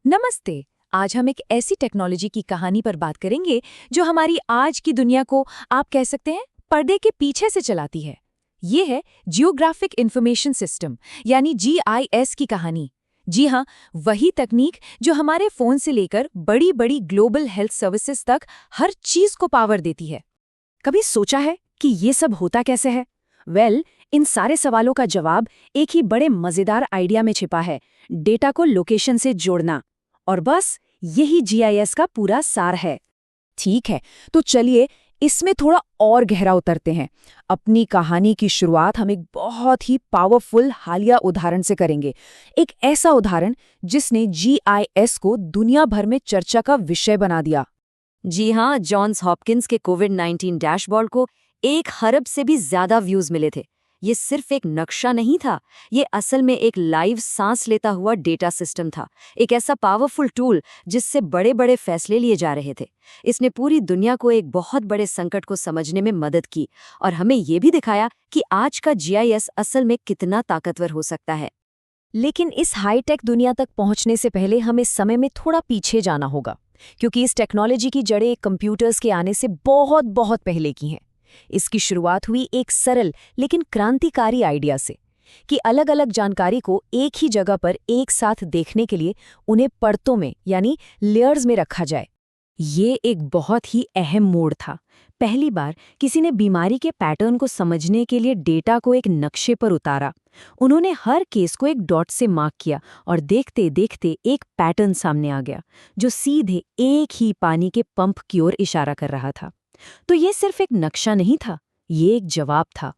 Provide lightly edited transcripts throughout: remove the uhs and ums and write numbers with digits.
नमस्ते। आज हम एक ऐसी टेक्नोलॉजी की कहानी पर बात करेंगे जो हमारी आज की दुनिया को आप कह सकते हैं पर्दे के पीछे से चलाती है। ये है जियोग्राफिक इंफॉर्मेशन सिस्टम यानी जीआईएस की कहानी। जी हाँ, वही तकनीक जो हमारे फोन से लेकर बड़ी बड़ी ग्लोबल हेल्थ सर्विसेज तक हर चीज को पावर देती है। कभी सोचा है कि ये सब होता कैसे है? इन सारे सवालों का जवाब एक ही बड़े मजेदार आइडिया में छिपा है, डेटा को लोकेशन से जोड़ना। और बस यही जीआईएस का पूरा सार है। ठीक है, तो चलिए इसमें थोड़ा और गहरा उतरते हैं। अपनी कहानी की शुरुआत हम एक बहुत ही पावरफुल हालिया उदाहरण से करेंगे। एक ऐसा उदाहरण जिसने जीआईएस को दुनिया भर में चर्चा का विषय बना दिया। जी हाँ, जॉन्स हॉपकिंस के कोविड-19 डैशबोर्ड को 1 अरब से भी ज्यादा व्यूज मिले थे। ये सिर्फ एक नक्शा नहीं था, ये असल में एक लाइव सांस लेता हुआ डेटा सिस्टम था। एक ऐसा पावरफुल टूल जिससे बड़े बड़े फैसले लिए जा रहे थे। इसने पूरी दुनिया को एक बहुत बड़े संकट को समझने में मदद की और हमें ये भी दिखाया कि आज का जीआईएस असल में कितना ताकतवर हो सकता है। लेकिन इस हाईटेक दुनिया तक पहुंचने से पहले हमें समय में थोड़ा पीछे जाना होगा, क्योंकि इस टेक्नोलॉजी की जड़ें कंप्यूटर्स के आने से बहुत बहुत पहले की हैं। इसकी शुरुआत हुई एक सरल लेकिन क्रांतिकारी आइडिया से कि अलग-अलग जानकारी को एक ही जगह पर एक साथ देखने के लिए उन्हें परतों में यानी लेयर्स में रखा जाए। ये एक बहुत ही अहम मोड़ था। पहली बार किसी ने बीमारी के पैटर्न को समझने के लिए डेटा को एक नक्शे पर उतारा। उन्होंने हर केस को एक डॉट से मार्क किया और देखते देखते एक पैटर्न सामने आ गया जो सीधे एक ही पानी के पंप की ओर इशारा कर रहा था। तो ये सिर्फ एक नक्शा नहीं था, ये एक जवाब था।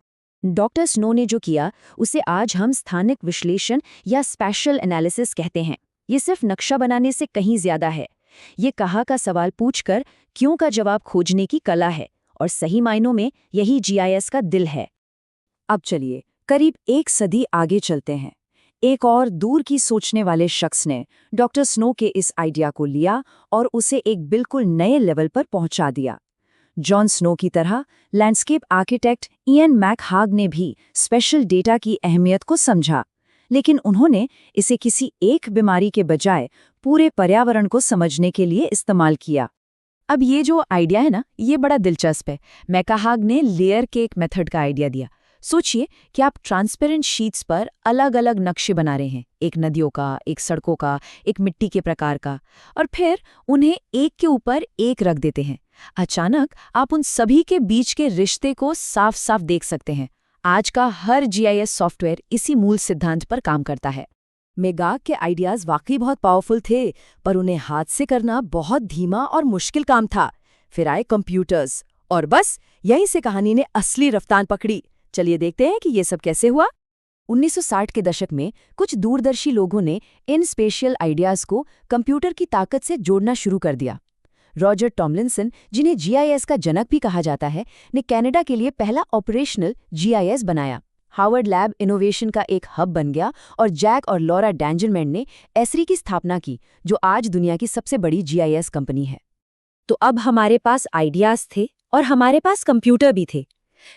डॉक्टर स्नो ने जो किया उसे आज हम स्थानिक विश्लेषण या स्पेशल एनालिसिस कहते हैं। ये सिर्फ नक्शा बनाने से कहीं ज्यादा है। ये कहाँ का सवाल पूछकर क्यों का जवाब खोजने की कला है, और सही मायनों में यही जीआईएस का दिल है। अब चलिए करीब 1 सदी आगे चलते हैं। एक और दूर की सोचने वाले शख्स ने डॉक्टर स्नो के इस आइडिया को लिया और उसे एक बिल्कुल नए लेवल पर पहुंचा दिया। जॉन स्नो की तरह लैंडस्केप आर्किटेक्ट इयन मैकहाग ने भी स्पेशल डेटा की अहमियत को समझा, लेकिन उन्होंने इसे किसी एक बीमारी के बजाय पूरे पर्यावरण को समझने के लिए इस्तेमाल किया। अब ये जो आइडिया है ना, ये बड़ा दिलचस्प है। मैकहाग ने लेयर केक मेथड का आइडिया दिया। सोचिए कि आप ट्रांसपेरेंट शीट्स पर अलग अलग नक्शे बना रहे हैं, एक नदियों का, एक सड़कों का, एक मिट्टी के प्रकार का, और फिर उन्हें एक के ऊपर एक रख देते हैं। अचानक आप उन सभी के बीच के रिश्ते को साफ साफ देख सकते हैं। आज का हर जीआईएस सॉफ्टवेयर इसी मूल सिद्धांत पर काम करता है। मैकहाग के आइडियाज वाकई बहुत पावरफुल थे, पर उन्हें हाथ से करना बहुत धीमा और मुश्किल काम था। फिर आए कंप्यूटर्स, और बस यहीं से कहानी ने असली रफ्तार पकड़ी। चलिए देखते हैं कि ये सब कैसे हुआ। 1960 के दशक में कुछ दूरदर्शी लोगों ने इन स्पेशल आइडियाज को कंप्यूटर की ताकत से जोड़ना शुरू कर दिया। रॉजर टॉमलिंसन, जिन्हें जीआईएस का जनक भी कहा जाता है, ने कनाडा के लिए पहला ऑपरेशनल जीआईएस बनाया। हार्वर्ड लैब इनोवेशन का एक हब बन गया और जैक और लॉरा डेंजरमैन ने एसरी की स्थापना की, जो आज दुनिया की सबसे बड़ी जीआईएस कंपनी है। तो अब हमारे पास आइडियाज थे और हमारे पास कंप्यूटर भी थे,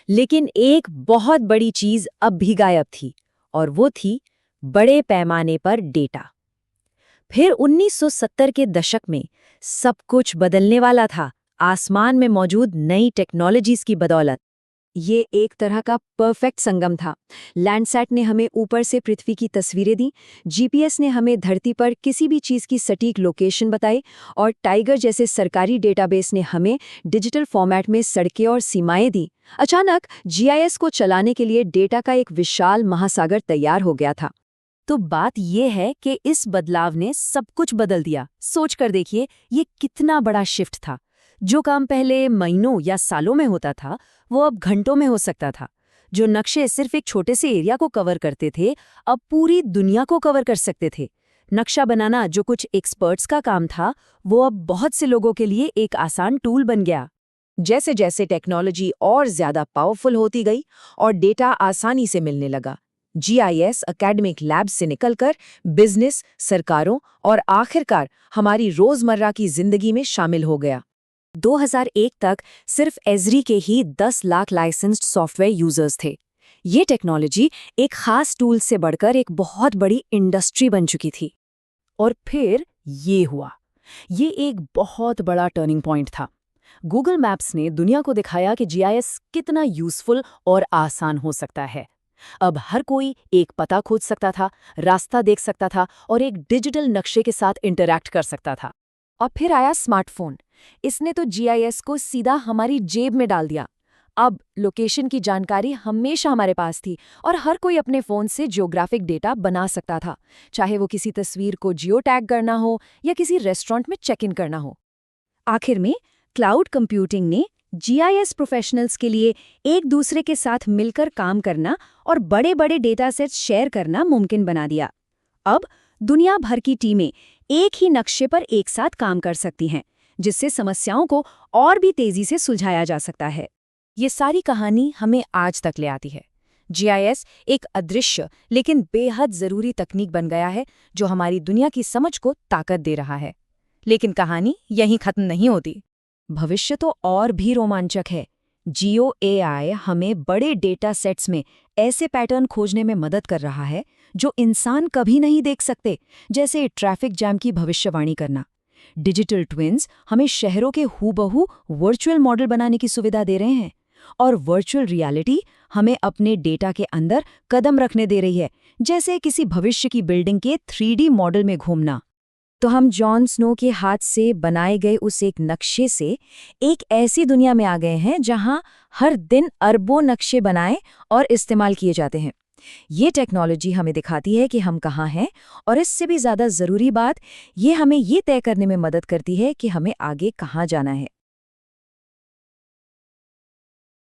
लेकिन एक बहुत बड़ी चीज अब भी गायब थी, और वो थी बड़े पैमाने पर डेटा। फिर 1970 के दशक में सब कुछ बदलने वाला था, आसमान में मौजूद नई टेक्नोलॉजीज की बदौलत। ये एक तरह का परफेक्ट संगम था। लैंडसैट ने हमें ऊपर से पृथ्वी की तस्वीरें दी, जीपीएस ने हमें धरती पर किसी भी चीज की सटीक लोकेशन बताई, और टाइगर जैसे सरकारी डेटाबेस ने हमें डिजिटल फॉर्मेट में सड़कें और सीमाएं दी। अचानक जीआईएस को चलाने के लिए डेटा का एक विशाल महासागर तैयार हो गया था। तो बात यह है कि इस बदलाव ने सब कुछ बदल दिया। सोच कर देखिए, ये कितना बड़ा शिफ्ट था। जो काम पहले महीनों या सालों में होता था, वो अब घंटों में हो सकता था। जो नक्शे सिर्फ एक छोटे से एरिया को कवर करते थे, अब पूरी दुनिया को कवर कर सकते थे। नक्शा बनाना जो कुछ एक्सपर्ट्स का काम था, वो अब बहुत से लोगों के लिए एक आसान टूल बन गया। जैसे जैसे टेक्नोलॉजी और ज्यादा पावरफुल होती गई और डेटा आसानी से मिलने लगा, जीआईएस एकेडमिक लैब से निकलकर बिजनेस, सरकारों और आखिरकार हमारी रोजमर्रा की जिंदगी में शामिल हो गया। 2001 तक सिर्फ एजरी के ही 10 लाख लाइसेंस्ड सॉफ्टवेयर यूजर्स थे। ये टेक्नोलॉजी एक खास टूल से बढ़कर एक बहुत बड़ी इंडस्ट्री बन चुकी थी। और फिर ये हुआ। ये एक बहुत बड़ा टर्निंग पॉइंट था। गूगल मैप्स ने दुनिया को दिखाया कि जीआईएस कितना यूजफुल और आसान हो सकता है। अब हर कोई एक पता खोज सकता था, रास्ता देख सकता था और एक डिजिटल नक्शे के साथ इंटरैक्ट कर सकता था। और फिर आया स्मार्टफोन। इसने तो जीआईएस को सीधा हमारी जेब में डाल दिया। अब लोकेशन की जानकारी हमेशा हमारे पास थी और हर कोई अपने फ़ोन से जियोग्राफिक डेटा बना सकता था, चाहे वो किसी तस्वीर को जियो टैग करना हो या किसी रेस्टोरेंट में चेक इन करना हो। आखिर में क्लाउड कंप्यूटिंग ने जीआईएस प्रोफेशनल्स के लिए एक दूसरे के साथ मिलकर काम करना और बड़े बड़े डेटा सेट्स शेयर करना मुमकिन बना दिया। अब दुनिया भर की टीमें एक ही नक्शे पर एक साथ काम कर सकती हैं, जिससे समस्याओं को और भी तेजी से सुलझाया जा सकता है। ये सारी कहानी हमें आज तक ले आती है। जीआईएस एक अदृश्य लेकिन बेहद ज़रूरी तकनीक बन गया है जो हमारी दुनिया की समझ को ताकत दे रहा है। लेकिन कहानी यहीं खत्म नहीं होती। भविष्य तो और भी रोमांचक है। जियो एआई हमें बड़े डेटा सेट्स में ऐसे पैटर्न खोजने में मदद कर रहा है जो इंसान कभी नहीं देख सकते, जैसे ट्रैफिक जैम की भविष्यवाणी करना। डिजिटल ट्विन्स हमें शहरों के हूबहू वर्चुअल मॉडल बनाने की सुविधा दे रहे हैं और वर्चुअल रियलिटी हमें अपने डेटा के अंदर कदम रखने दे रही है, जैसे किसी भविष्य की बिल्डिंग के 3D मॉडल में घूमना। तो हम जॉन स्नो के हाथ से बनाए गए उस एक नक्शे से एक ऐसी दुनिया में आ गए हैं जहां हर दिन अरबों नक्शे बनाए और इस्तेमाल किए जाते हैं। ये टेक्नोलॉजी हमें दिखाती है कि हम कहाँ हैं, और इससे भी ज़्यादा ज़रूरी बात, ये हमें ये तय करने में मदद करती है कि हमें आगे कहाँ जाना है।